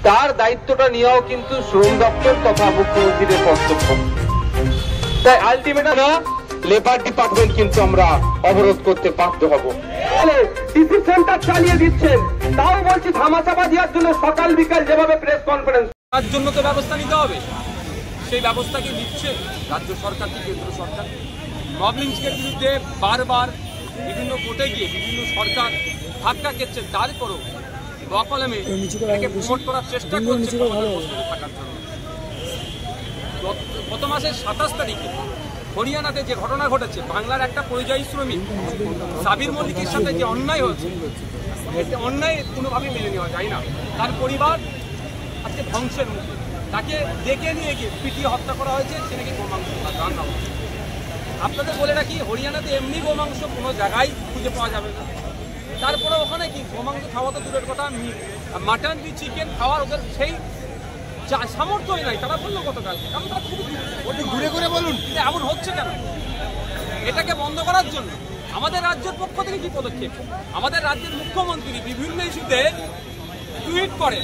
তার দায়িত্বটা নেওয়াও কিন্তু শ্রম দপ্তর তথা মুখ্যমন্ত্রীর কর্তব্য। তাই আলটিমেট না লেবার ডিপার্টমেন্ট কিন্তু আমরা অবরোধ করতে বাধ্য হব। ডিসি সেন্টার চালিয়ে দিচ্ছেন, তাও বলছি ধামাচাপা দেওয়ার জন্য সকাল বিকাল যেভাবে প্রেস কনফারেন্স, তার জন্য তো ব্যবস্থা নিতে হবে। সেই ব্যবস্থা কি নিচ্ছে রাজ্য সরকার কি কেন্দ্র সরকার? মব লিঞ্চের বিরুদ্ধে বারবার বিভিন্ন কোর্টে গিয়ে বিভিন্ন সরকার ধাক্কা খেচ্ছে, তারপরও বকলমে এটাকে প্রমোট করার চেষ্টা করছে থাকার জন্য। গত মাসের 27 তারিখে হরিয়ানাতে যে ঘটনা ঘটেছে, বাংলার একটা পরিযায়ী শ্রমিক সাবির মল্লিকের সাথে যে অন্যায় হয়েছে, অন্যায় কোনোভাবে মেনে নেওয়া যায় না। তার পরিবার আজকে ধ্বংসের মুখে, তাকে ডেকে নিয়ে গিয়ে পিটিয়ে হত্যা করা হয়েছে, সে নাকি গোমাংস রান্না হচ্ছে। আপনাদের বলে রাখি, হরিয়ানাতে এমনি গোমাংস কোনো জায়গায় খুঁজে পাওয়া যাবে না। তারপরে ওখানে কি গোমাংস খাওয়া তো দূরের কথা, মাটন কি চিকেন খাওয়ার ওদের সেই সামর্থ্যই নাই। তারা বললো গতকাল, কারণ তারা খুব ঘুরে ঘুরে বলুন এমন হচ্ছে কেন? এটাকে বন্ধ করার জন্য আমাদের রাজ্যের পক্ষ থেকে কি পদক্ষেপ? আমাদের রাজ্যের মুখ্যমন্ত্রী বিভিন্ন ইস্যুতে টুইট করে,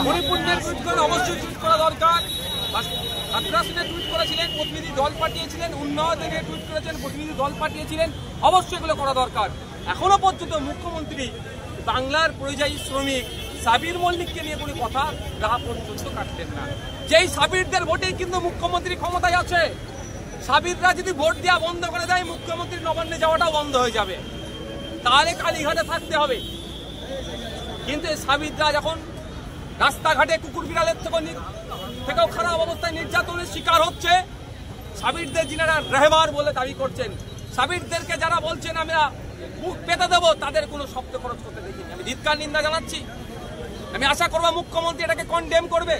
মণিপুর নিয়ে টুইট করেন, অবশ্যই টুইট করা দরকার। আগ্রাসনে টুইট করেছিলেন, প্রতিনিধি দল পাঠিয়েছিলেন, উন্নয়নে নিয়ে টুইট করেছেন, প্রতিনিধি দল পাঠিয়েছিলেন, অবশ্যই এগুলো করা দরকার। এখনো পর্যন্ত মুখ্যমন্ত্রী বাংলার পরিযায়ী শ্রমিক সাবির মল্লিককে নিয়ে কোনো কথা গা পর্যন্ত কাটতেন না। যেই সাবিরদের ভোটেই কিন্তু মুখ্যমন্ত্রী ক্ষমতায় আছে। সাবিররা যদি ভোট দেওয়া বন্ধ করে দেয়, মুখ্যমন্ত্রী নবান্নে যাওয়াটাও বন্ধ হয়ে যাবে, তাহলে কালীঘাটে থাকতে হবে। কিন্তু এই সাবিররা যখন রাস্তাঘাটে কুকুর বিড়ালের থেকেও খারাপ অবস্থায় নির্যাতনের শিকার হচ্ছে, সাবিরদের যিনারা রেহবার বলে দাবি করছেন, সাবিরদেরকে যারা বলছেন আমরা বুক পেতে দেবো, তাদের কোনো শব্দ খরচ করতে দেখিনি। আমি ধিক্কার নিন্দা জানাচ্ছি। আমি আশা করবো মুখ্যমন্ত্রী এটাকে কনডেম করবে।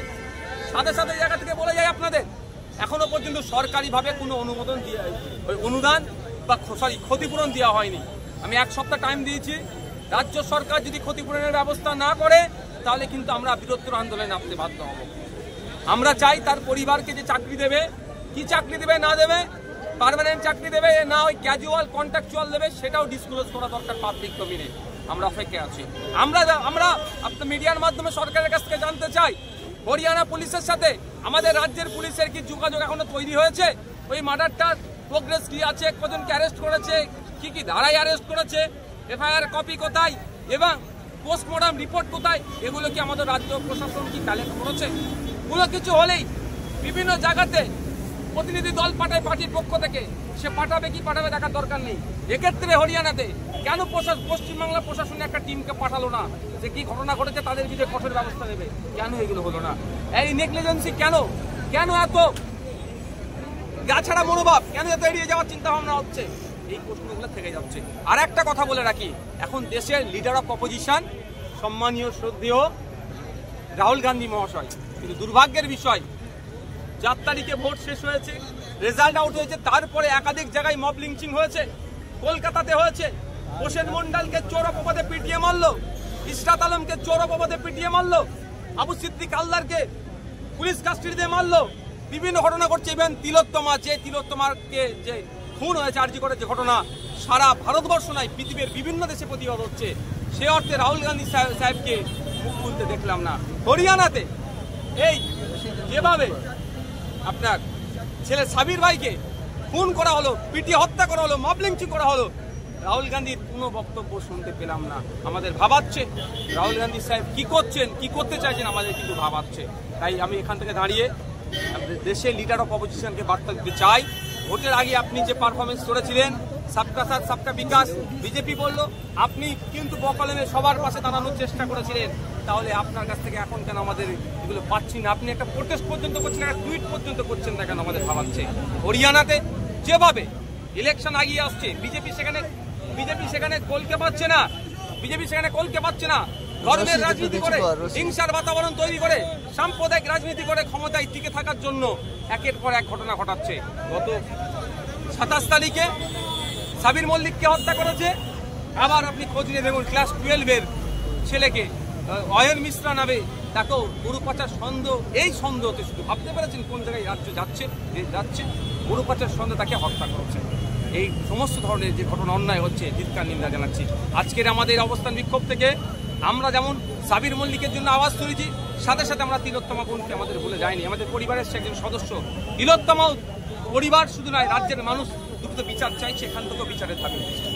সাথে সাথে জায়গা থেকে বলে যায় আপনাদের, এখনো পর্যন্ত সরকারিভাবে কোনো অনুদান বা ক্ষতিপূরণ দেওয়া হয়নি। আমি 1 সপ্তাহ টাইম দিয়েছি। রাজ্য সরকার যদি ক্ষতিপূরণের ব্যবস্থা না করে, তাহলে কিন্তু আমরা বৃহত্তর আন্দোলনে নামতে বাধ্য হব। আমরা চাই তার পরিবারকে যে চাকরি দেবে, কি চাকরি দেবে না দেবে, পার্মানেন্ট চাকরি দেবে না ওই ক্যাজুয়াল কন্ট্রাকচুয়াল দেবে, সেটাও ডিসক্লোজ করা দরকার পাবলিক ডোমেইনে। আমরা অপেক্ষায় আছি। আমরা আপনার মিডিয়ার মাধ্যমে সরকারের কাছ থেকে জানতে চাই, হরিয়ানা পুলিশের সাথে আমাদের রাজ্যের পুলিশের কি যোগাযোগ এখনো তৈরি হয়েছে? ওই মার্ডারটার প্রোগ্রেস কি আছে? কজনকে অ্যারেস্ট করেছে? কি কি ধারায় অ্যারেস্ট করেছে? এফআইআর কপি কোথায় এবং পোস্টমর্টম রিপোর্ট কোথায়? এগুলো কি আমাদের রাজ্য প্রশাসন কি কালেক্ট করেছে? কোনো কিছু হলেই বিভিন্ন জায়গাতে প্রতিনিধি দল পাঠায় পার্টির পক্ষ থেকে, সে পাঠাবে কি পাঠাবে দেখার দরকার নেই। এক্ষেত্রে হরিয়ানাতে কেন পশ্চিমবাংলা প্রশাসনে একটা টিমকে পাঠালো না, যে কি ঘটনা ঘটেছে তাদের বিরুদ্ধে কঠোর ব্যবস্থা নেবে? কেন এগুলো হলো না? এই নেগলিজেন্সি কেন? কেন এত গাছাড়া মনোভাব? কেন এত এড়িয়ে যাওয়ার চিন্তা ভাবনা হচ্ছে? এই প্রশ্নগুলো থেকে যাচ্ছে। আর একটা কথা বলে রাখি, এখন দেশের লিডার অফ অপোজিশন সম্মানীয় শ্রদ্ধেয় রাহুল গান্ধী মহাশয়, কিন্তু দুর্ভাগ্যের বিষয় 4 তারিখে ভোট শেষ হয়েছে, রেজাল্ট আউট হয়েছে, তারপরে একাধিক জায়গায় মব লিঞ্চিং হয়েছে। কলকাতাতে হয়েছে, হোসেন মন্ডলকে চোর অপবাদে পিটিয়ে মারলো, ইশরাত আলমকে চোর অপবাদে পিটিয়ে মারলো, আবু সিদ্দিক আল্লাহকে পুলিশ কাস্টডিতে মারলো। বিভিন্ন ঘটনা ঘটছে। ইভেন তিলোত্তমাকে যে খুন হয়েছে আরজি করে, যে ঘটনা সারা ভারতবর্ষ নয় পৃথিবীর বিভিন্ন দেশে প্রতিবাদ হচ্ছে, সে অর্থে রাহুল গান্ধী সাহেবকে মুখ খুলতে দেখলাম না। হরিয়ানাতে এই যেভাবে আপনার ছেলে সাবির ভাইকে খুন করা হলো, পিটিয়ে হত্যা করা হলো, মব লিঞ্চিং করা হলো, রাহুল গান্ধীর কোনো বক্তব্য শুনতে পেলাম না। আমাদের ভাবাচ্ছে রাহুল গান্ধী সাহেব কি করছেন, কি করতে চাইছেন, আমাদের কিন্তু ভাবাচ্ছে। তাই আমি এখান থেকে দাঁড়িয়ে দেশের লিডার অফ অপোজিশনকে বার্তা দিতে চাই, ভোটের আগে আপনি যে পারফরমেন্স করেছিলেন, সবকা সাথ সবকা বিকাশ, বিজেপি বলল, আপনি কিন্তু বকলমে সবার পাশে দাঁড়ানোর চেষ্টা করেছিলেন, তাহলে আপনার কাছ থেকে এখন কেন আমাদের এগুলো পাচ্ছি না? আপনি একটা প্রোটেস্ট পর্যন্ত করছেন, একটা টুইট পর্যন্ত করছেন না কেন? আমাদের ভাবাচ্ছে। হরিয়ানাতে যেভাবে ইলেকশন আগিয়ে আসছে, বিজেপি সেখানে কলকে পাচ্ছে না, ধর্মের রাজনীতি করে, হিংসার বাতাবরণ তৈরি করে, সাম্প্রদায়িক রাজনীতি করে ক্ষমতায় টিকে থাকার জন্য একের পর এক ঘটনা ঘটাচ্ছে। গত 27 তারিখে সাবির মল্লিককে হত্যা করেছে। আবার আপনি খোঁজ নিয়ে দেখুন, ক্লাস 12-এর ছেলেকে অয়ন মিশ্রা নামে, তাকেও গরু পাচার সন্দেহ, এই সন্দেহতে শুধু ভাবতে পেরেছেন কোন জায়গায় রাজ্য যাচ্ছে, গরু পাচার সন্দেহ তাকে হত্যা করেছে। এই সমস্ত ধরনের যে ঘটনা অন্যায় হচ্ছে, ধিক্কার নিন্দা জানাচ্ছি। আজকের আমাদের অবস্থান বিক্ষোভ থেকে আমরা যেমন সাবির মল্লিকের জন্য আওয়াজ তুলেছি, সাথে সাথে আমরা তিলোত্তমা বোনকে আমাদের ভুলে যাইনি। আমাদের পরিবারের সে একজন সদস্য। তিলোত্তমা পরিবার শুধু নয়, রাজ্যের মানুষ দ্রুত বিচার চাইছে, এখান থেকেও বিচারের দাবি করছে।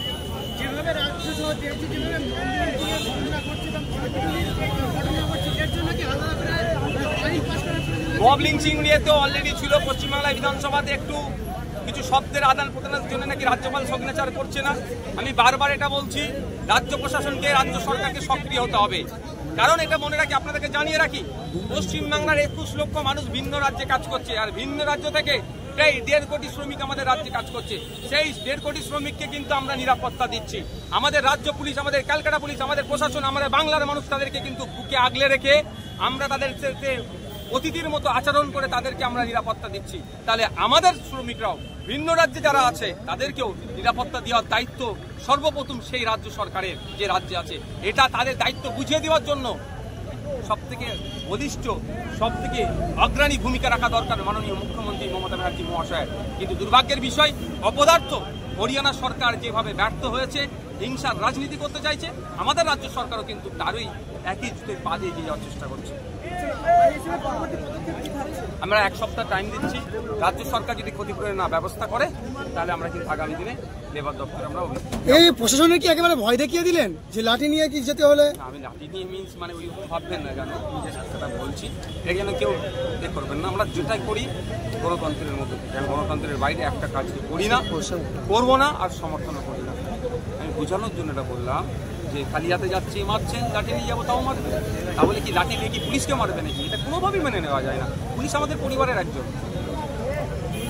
যেভাবে রাজ্য সহ দেশে যেভাবে ঘটনা করছে এবং ঘটনা করছে, এর জন্য কি আলাদা করে আইন পাস করার প্রয়োজন? মব লিঞ্চিং নিয়ে তো অলরেডি ছিল। পশ্চিমবাংলায় বিধানসভাতে একটু কিছু শব্দের আদান প্রদানের জন্য নাকি রাজ্যপাল সিগনেচার করছে না। আমি বারবার এটা বলছি, রাজ্য প্রশাসনকে, রাজ্য সরকারকে সক্রিয় হতে হবে। কারণ এটা মনে রাখি, আপনাদেরকে জানিয়ে রাখি, পশ্চিমবাংলার 21 লক্ষ মানুষ ভিন্ন রাজ্যে কাজ করছে, আর ভিন্ন রাজ্য থেকে প্রায় 1.5 কোটি শ্রমিক আমাদের রাজ্যে কাজ করছে। সেই 1.5 কোটি শ্রমিককে কিন্তু আমরা নিরাপত্তা দিচ্ছি। আমাদের রাজ্য পুলিশ, আমাদের ক্যালকাটা পুলিশ, আমাদের প্রশাসন, আমাদের বাংলার মানুষ তাদেরকে কিন্তু বুকে আগলে রেখে আমরা তাদের সাথে অতিথির মতো আচরণ করে তাদেরকে আমরা নিরাপত্তা দিচ্ছি। তাহলে আমাদের শ্রমিকরাও ভিন্ন রাজ্যে যারা আছে তাদেরকেও নিরাপত্তা দেওয়ার দায়িত্ব সর্বপ্রথম সেই রাজ্য সরকারের, যে রাজ্যে আছে। এটা তাদের দায়িত্ব বুঝিয়ে দেওয়ার জন্য সবথেকে বলিষ্ঠ, সবথেকে অগ্রণী ভূমিকা রাখা দরকার মাননীয় মুখ্যমন্ত্রী মমতা ব্যানার্জি মহাশয়ের। কিন্তু দুর্ভাগ্যের বিষয়, অপদার্থ হরিয়ানা সরকার যেভাবে ব্যর্থ হয়েছে, হিংসার রাজনীতি করতে চাইছে, আমাদের রাজ্য সরকারও কিন্তু তারই একই জুতে পা দিয়ে যাওয়ার চেষ্টা করছে। আমরা 1 সপ্তাহ টাইম দিচ্ছি। রাজ্য সরকার যদি ক্ষতিপূরণের না ব্যবস্থা করে, তাহলে আমরা কিন্তু আগামী দিনে লেবার দপ্তরে আমরা এই প্রশাসনের কি একেবারে ভয় দেখিয়ে দিলেন যে লাঠি নিয়ে কি যেতে হলে? আমি লাঠি নিয়ে মিন্স মানে ওই ভাববেন না, কেন নিজের সাথে বলছি, এটা যেন কেউ করবেন না। আমরা যেটাই করি গণতন্ত্রের মতো, গণতন্ত্রের বাইরে একটা কাজ করি না, করবো না, আর সমর্থনও করি না। আমি বোঝানোর জন্য এটা বললাম যে খালি হাতে যাচ্ছি, মারছেন, লাঠি নিয়ে যাবো তাও মারবে। তাহলে কি লাঠি নিয়ে কি পুলিশকে মারবে নাকি? এটা কোনোভাবেই মেনে নেওয়া যায় না। পুলিশ আমাদের পরিবারের একজন।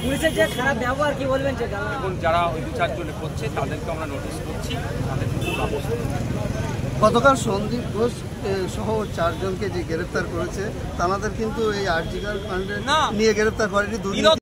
পুলিশের যে খারাপ ব্যবহার কি বলবেন? এখন যারা ওই 2-4 জনে করছে তাদেরকে আমরা নোটিশ করছি, তাদের কিন্তু ব্যবস্থা। গতকাল সন্দীপ ঘোষ সহ 4 জনকে যে গ্রেফতার করেছে, তাদের কিন্তু এই আরজিকর কাণ্ডে নিয়ে গ্রেফতার করেনি।